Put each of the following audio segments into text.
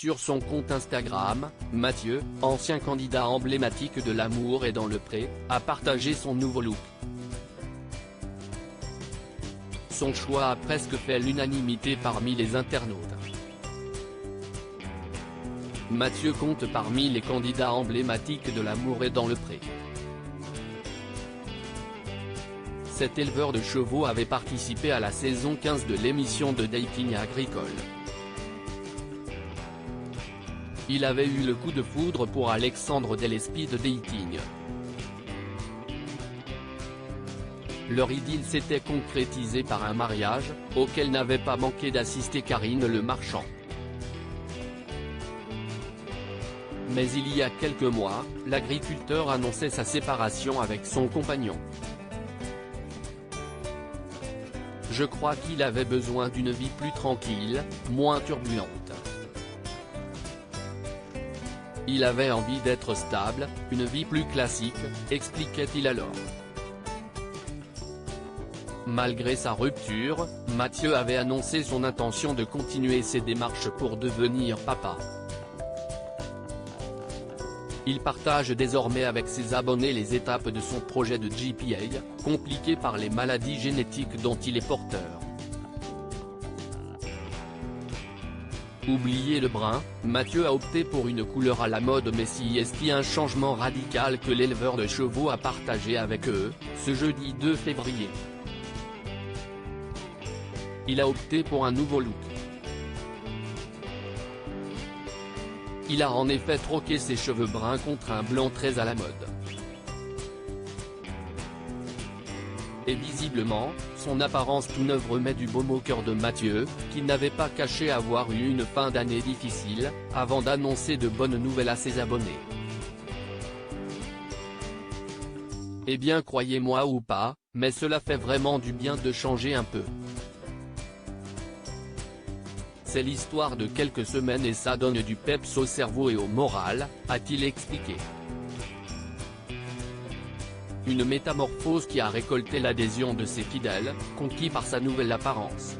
Sur son compte Instagram, Mathieu, ancien candidat emblématique de L'amour est dans le pré, a partagé son nouveau look. Son choix a presque fait l'unanimité parmi les internautes. Mathieu compte parmi les candidats emblématiques de L'amour est dans le pré. Cet éleveur de chevaux avait participé à la saison 15 de l'émission de dating agricole. Il avait eu le coup de foudre pour Alexandre Del Speed Dating. Leur idylle s'était concrétisée par un mariage, auquel n'avait pas manqué d'assister Karine Le Marchand. Mais il y a quelques mois, l'agriculteur annonçait sa séparation avec son compagnon. Je crois qu'il avait besoin d'une vie plus tranquille, moins turbulente. Il avait envie d'être stable, une vie plus classique, expliquait-il alors. Malgré sa rupture, Mathieu avait annoncé son intention de continuer ses démarches pour devenir papa. Il partage désormais avec ses abonnés les étapes de son projet de GPA, compliqué par les maladies génétiques dont il est porteur. Oubliez le brun, Mathieu a opté pour une couleur à la mode mais si est un changement radical que l'éleveur de chevaux a partagé avec eux, ce jeudi 2 février. Il a opté pour un nouveau look. Il a en effet troqué ses cheveux bruns contre un blanc très à la mode. Et visiblement, son apparence tout neuve remet du baume au cœur de Mathieu, qui n'avait pas caché avoir eu une fin d'année difficile, avant d'annoncer de bonnes nouvelles à ses abonnés. Eh bien croyez-moi ou pas, mais cela fait vraiment du bien de changer un peu. C'est l'histoire de quelques semaines et ça donne du peps au cerveau et au moral, a-t-il expliqué. Une métamorphose qui a récolté l'adhésion de ses fidèles, conquis par sa nouvelle apparence.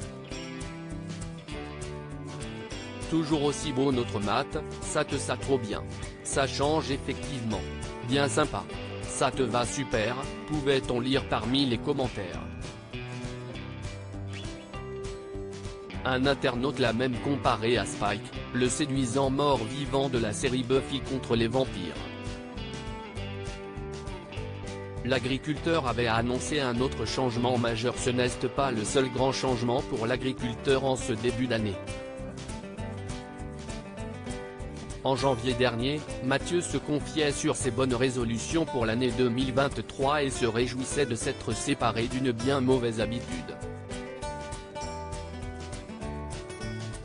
Toujours aussi beau notre Matt, ça trop bien. Ça change effectivement. Bien sympa. Ça te va super, pouvait-on lire parmi les commentaires. Un internaute l'a même comparé à Spike, le séduisant mort-vivant de la série Buffy contre les vampires. L'agriculteur avait annoncé un autre changement majeur. Ce n'est pas le seul grand changement pour l'agriculteur en ce début d'année. En janvier dernier, Mathieu se confiait sur ses bonnes résolutions pour l'année 2023 et se réjouissait de s'être séparé d'une bien mauvaise habitude.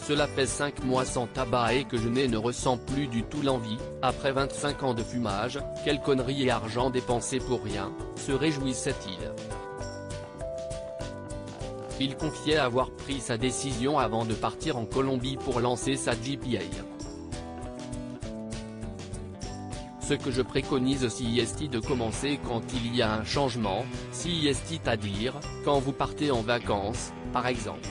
Cela fait 5 mois sans tabac et que je ne ressens plus du tout l'envie, après 25 ans de fumage, quelle connerie et argent dépensé pour rien, se réjouissait-il. Il confiait avoir pris sa décision avant de partir en Colombie pour lancer sa GPA. Ce que je préconise si est de commencer quand il y a un changement, si est à dire, quand vous partez en vacances, par exemple.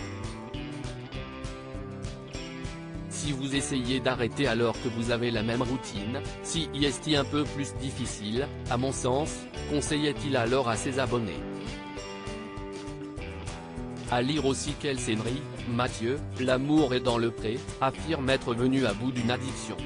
Si vous essayez d'arrêter alors que vous avez la même routine, si est un peu plus difficile, à mon sens, conseillait-il alors à ses abonnés. À lire aussi quelle scénerie, Mathieu, L'amour est dans le pré, affirme être venu à bout d'une addiction.